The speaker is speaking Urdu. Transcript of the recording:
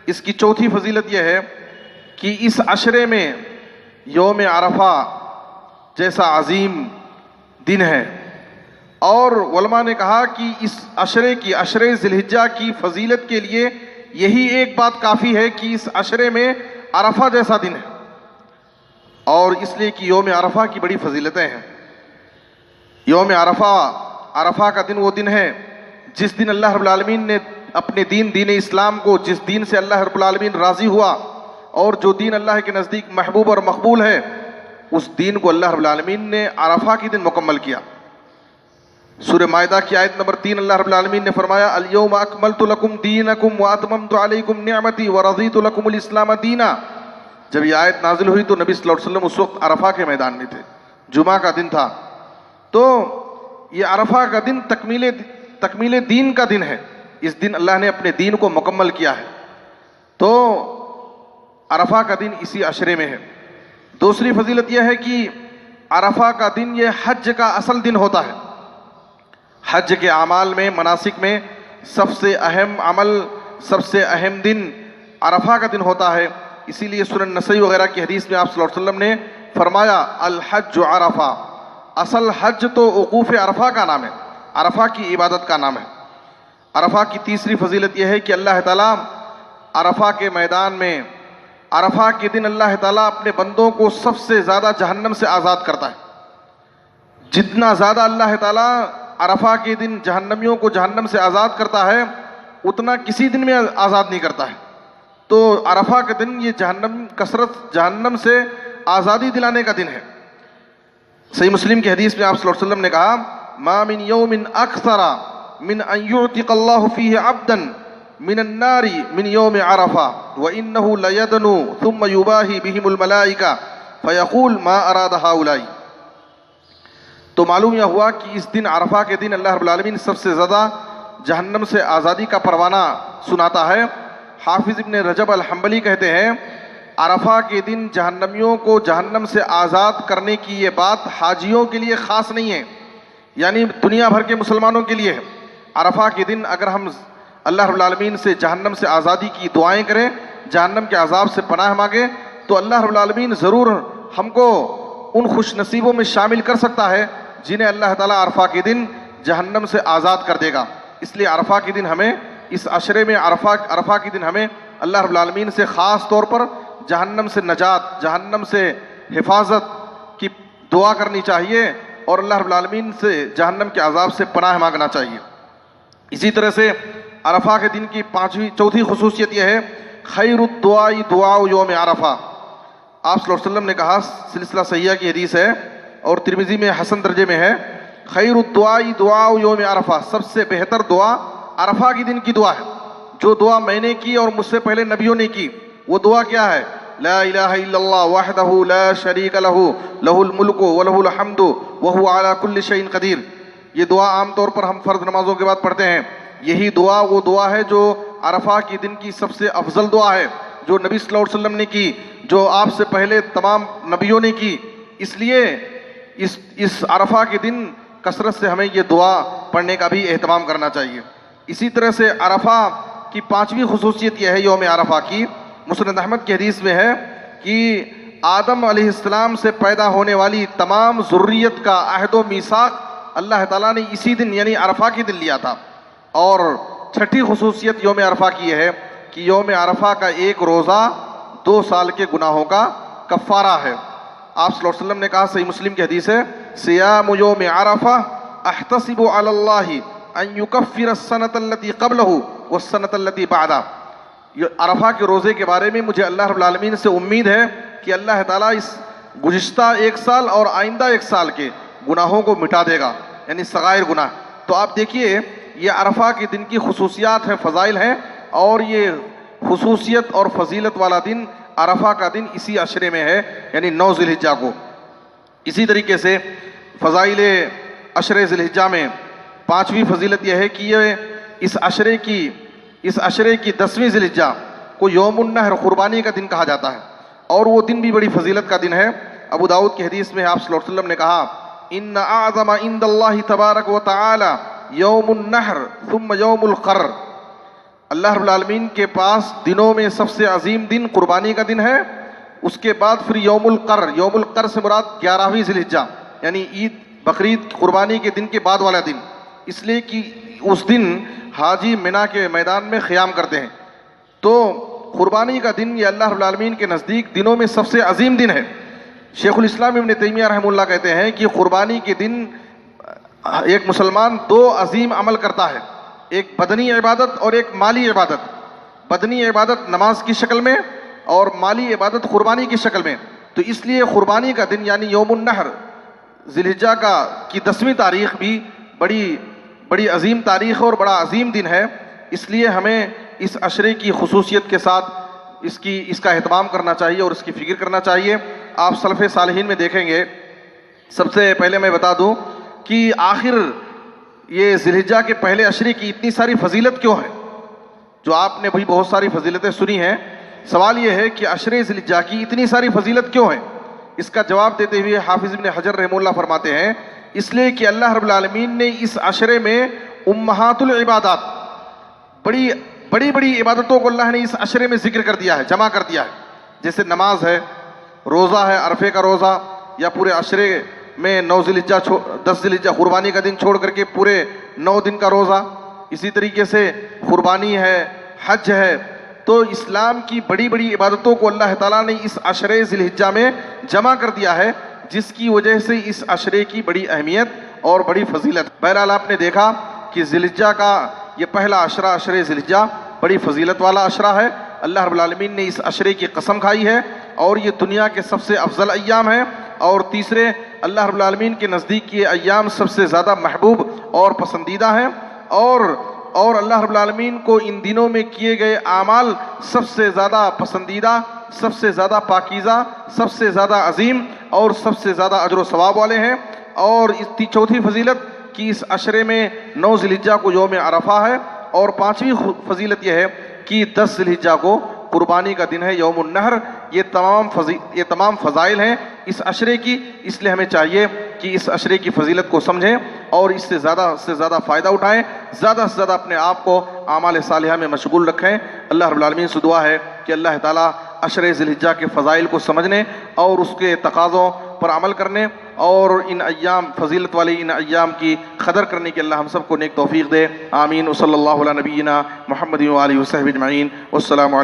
اس کی چوتھی فضیلت یہ ہے کہ اس عشرے میں یوم عرفہ جیسا عظیم دن ہے، اور علماء نے کہا کہ اس عشرے کی، عشرے ذی الحجہ کی فضیلت کے لیے یہی ایک بات کافی ہے کہ اس عشرے میں عرفہ جیسا دن ہے، اور اس لیے کہ یوم عرفہ کی بڑی فضیلتیں ہیں۔ یوم عرفہ، عرفہ کا دن وہ دن ہے جس دن اللہ رب العالمین نے اپنے دین اسلام کو، جس دین سے اللہ رب العالمین راضی ہوا، اور جو دین اللہ کے نزدیک محبوب اور مقبول ہے، اس دین کو اللہ رب العالمین نے عرفہ کی دن مکمل کیا۔ سورہ مائدہ کی آیت نمبر 3 اللہ رب العالمین نے فرمایا الیوم اکملت لکم دینکم واتممت علیکم نعمتی ورضیت لکم الاسلام دینا۔ جب یہ آیت نازل ہوئی تو نبی صلی اللہ علیہ وسلم اس وقت عرفہ کے میدان میں تھے، جمعہ کا دن تھا، تو یہ عرفہ کا دن تکمیل دین کا دن ہے۔ اس دن اللہ نے اپنے دین کو مکمل کیا ہے، تو عرفہ کا دن اسی عشرے میں ہے۔ دوسری فضیلت یہ ہے کہ عرفہ کا دن یہ حج کا اصل دن ہوتا ہے۔ حج کے اعمال میں، مناسک میں سب سے اہم عمل، سب سے اہم دن عرفہ کا دن ہوتا ہے۔ اسی لیے سنن نسائی وغیرہ کی حدیث میں آپ صلی اللہ علیہ وسلم نے فرمایا الحج عرفہ، اصل حج تو وقوف عرفہ کا نام ہے، عرفہ کی عبادت کا نام ہے۔ عرفہ کی تیسری فضیلت یہ ہے کہ اللہ تعالیٰ عرفہ کے میدان میں، عرفہ کے دن اللہ تعالیٰ اپنے بندوں کو سب سے زیادہ جہنم سے آزاد کرتا ہے۔ جتنا زیادہ اللہ تعالیٰ عرفہ کے دن جہنمیوں کو جہنم سے آزاد کرتا ہے، اتنا کسی دن میں آزاد نہیں کرتا ہے۔ تو عرفہ کے دن یہ جہنم سے آزادی دلانے کا دن ہے۔ صحیح مسلم کی حدیث میں آپ صلی اللہ علیہ وسلم نے کہا ما من یوم اکثر من ان یعتق اللہ فیہ عبدا من النار من یوم عرفہ وانہ لیدنو ثم یباہی بہم الملائکہ فیقول ما اراد ہؤلاء۔ تو معلوم یہ ہوا کہ اس دن، عرفہ کے دن، اللہ رب العالمین سب سے زیادہ جہنم سے آزادی کا پروانہ سناتا ہے۔ حافظ ابن رجب الحنبلی کہتے ہیں عرفہ کے دن جہنمیوں کو جہنم سے آزاد کرنے کی یہ بات حاجیوں کے لیے خاص نہیں ہے، یعنی دنیا بھر کے مسلمانوں کے لیے ہے۔ عرفہ کے دن اگر ہم اللہ رب العالمین سے جہنم سے آزادی کی دعائیں کریں، جہنم کے عذاب سے پناہ مانگیں، تو اللہ رب العالمین ضرور ہم کو ان خوش نصیبوں میں شامل کر سکتا ہے جنہیں اللہ تعالیٰ عرفہ کے دن جہنم سے آزاد کر دے گا۔ اس لیے عرفہ کے دن ہمیں، اس عشرے میں عرفہ کے دن ہمیں اللہ رب العالمین سے خاص طور پر جہنم سے نجات، جہنم سے حفاظت کی دعا کرنی چاہیے، اور اللہ رب العالمین سے جہنم کے عذاب سے پناہ مانگنا چاہیے۔ اسی طرح سے عرفہ کے دن کی چوتھی خصوصیت یہ ہے خیر الدعاء دعاء یوم عرفہ۔ آپ صلی اللہ علیہ وسلم نے کہا، سلسلہ صحیحہ کی حدیث ہے اور ترمذی میں حسن درجے میں ہے، خیر الدعاء دعاء یوم عرفہ، سب سے بہتر دعا عرفہ کے دن کی دعا ہے۔ جو دعا میں نے کی اور مجھ سے پہلے نبیوں نے کی، وہ دعا کیا ہے؟ لا الہ الا اللہ وحدہ لا شریک لہ لہ الملک ولہ الحمد وہو علی کل شیء قدیر۔ یہ دعا عام طور پر ہم فرض نمازوں کے بعد پڑھتے ہیں۔ یہی دعا وہ دعا ہے جو عرفہ کے دن کی سب سے افضل دعا ہے، جو نبی صلی اللہ علیہ وسلم نے کی، جو آپ سے پہلے تمام نبیوں نے کی۔ اس لیے اس عرفہ کے دن کثرت سے ہمیں یہ دعا پڑھنے کا بھی اہتمام کرنا چاہیے۔ اسی طرح سے عرفہ کی پانچویں خصوصیت یہ ہے یوم عرفہ کی، مسند احمد کی حدیث میں ہے کہ آدم علیہ السلام سے پیدا ہونے والی تمام ذریت کا عہد و میثاق اللہ تعالیٰ نے اسی دن یعنی عرفہ کے دن لیا تھا۔ اور چھٹی خصوصیت یوم عرفہ کی یہ ہے کہ یوم عرفہ کا ایک روزہ 2 سال کے گناہوں کا کفارہ ہے۔ آپ صلی اللہ علیہ وسلم نے کہا، صحیح مسلم کی حدیث ہے، صیام یوم عرفہ احتسب علی اللہ ان یکفر السنۃ التي قبلہ والسنۃ التي بعدہ۔ عرفہ کے روزے کے بارے میں مجھے اللہ رب العالمین سے امید ہے کہ اللہ تعالیٰ اس گزشتہ 1 سال اور آئندہ 1 سال کے گناہوں کو مٹا دے گا، یعنی صغائر گناہ۔ تو آپ دیکھیے یہ عرفہ کے دن کی خصوصیات ہیں، فضائل ہیں، اور یہ خصوصیت اور فضیلت والا دن عرفہ کا دن اسی عشرے میں ہے، یعنی 9 ذی الحجہ کو۔ اسی طریقے سے فضائل عشرے ذی الحجہ میں 5ویں فضیلت یہ ہے کہ یہ اس عشرے کی 10ویں ذی الحجہ کو یوم النحر، قربانی کا دن کہا جاتا ہے، اور وہ دن بھی بڑی فضیلت کا دن ہے۔ ابو داؤد کی حدیث میں آپ صلی اللہ علیہ وسلم نے کہا ان اعظم عند اللہ تبارک و تعالی یوم النحر ثم یوم القر۔ اللہ رب العالمین کے پاس دنوں میں سب سے عظیم دن قربانی کا دن ہے. اس کے بعد پھر یوم القر سے مراد 11ویں ذی الحجہ یعنی عید بقرعید قربانی کے دن کے بعد والا دن، اس لیے کہ اس دن حاجی مینا کے میدان میں قیام کرتے ہیں. تو قربانی کا دن یہ اللہ رب العالمین کے نزدیک دنوں میں سب سے عظیم دن ہے. شیخ الاسلام ابن تیمیہ رحمہ اللہ کہتے ہیں کہ قربانی کے دن ایک مسلمان 2 عظیم عمل کرتا ہے، ایک بدنی عبادت اور ایک مالی عبادت. بدنی عبادت نماز کی شکل میں اور مالی عبادت قربانی کی شکل میں. تو اس لیے قربانی کا دن یعنی یوم النحر ذی الحجہ کی 10ویں تاریخ بھی بڑی عظیم تاریخ اور بڑا عظیم دن ہے. اس لیے ہمیں اس عشرے کی خصوصیت کے ساتھ اس کا اہتمام کرنا چاہیے اور اس کی فکر کرنا چاہیے. آپ سلف صالحین میں دیکھیں گے، سب سے پہلے میں بتا دوں کہ آخر یہ ذی الحجہ کے پہلے عشرے کی اتنی ساری فضیلت کیوں ہے؟ جو آپ نے بھی بہت ساری فضیلتیں سنی ہیں، سوال یہ ہے کہ عشرے ذی الحجہ کی اتنی ساری فضیلت کیوں ہے؟ اس کا جواب دیتے ہوئے حافظ ابن حجر رحمہ اللہ فرماتے ہیں اس لیے کہ اللہ رب العالمین نے اس عشرے میں امہات العبادات بڑی عبادتوں کو اللہ نے اس عشرے میں ذکر کر دیا ہے، جمع کر دیا ہے. جیسے نماز ہے، روزہ ہے، عرفے کا روزہ، یا پورے عشرے میں 9 ذی الحجہ 10 ذی الحجہ قربانی کا دن چھوڑ کر کے پورے 9 دن کا روزہ. اسی طریقے سے قربانی ہے، حج ہے. تو اسلام کی بڑی عبادتوں کو اللہ تعالیٰ نے اس عشرے ذی الحجہ میں جمع کر دیا ہے، جس کی وجہ سے اس عشرے کی بڑی اہمیت اور بڑی فضیلت. بہرحال آپ نے دیکھا کہ ذی الحجہ کا یہ پہلا عشرہ عشرے ذی الحجہ بڑی فضیلت والا عشرہ ہے. اللہ رب العالمین نے اس عشرے کی قسم کھائی ہے اور یہ دنیا کے سب سے افضل ایام ہیں. اور تیسرے، اللہ رب العالمین کے نزدیک یہ ایام سب سے زیادہ محبوب اور پسندیدہ ہیں. اور اللہ رب العالمین کو ان دنوں میں کیے گئے اعمال سب سے زیادہ پسندیدہ، سب سے زیادہ پاکیزہ، سب سے زیادہ عظیم اور سب سے زیادہ اجر و ثواب والے ہیں. اور اس کی چوتھی فضیلت کہ اس عشرے میں 9 ذی الحجہ کو یوم عرفہ ہے. اور 5ویں فضیلت یہ ہے کہ 10 ذی الحجہ کو قربانی کا دن ہے، یوم النحر. یہ تمام فضائل ہیں اس عشرے کی. اس لیے ہمیں چاہیے کہ اس عشرے کی فضیلت کو سمجھیں اور اس سے زیادہ فائدہ اٹھائیں، زیادہ سے زیادہ اپنے آپ کو اعمال صالحہ میں مشغول رکھیں. اللہ رب العالمین سے دعا ہے کہ اللہ تعالیٰ عشرے ذی الحجہ کے فضائل کو سمجھنے اور اس کے تقاضوں پر عمل کرنے اور ان ایام فضیلت والی ان ایام کی قدر کرنے کی اللہ ہم سب کو نیک توفیق دے. آمین. وصلی اللہ علی نبینا محمد و آلہ وصحبہ اجمعین. والسلام علیکم.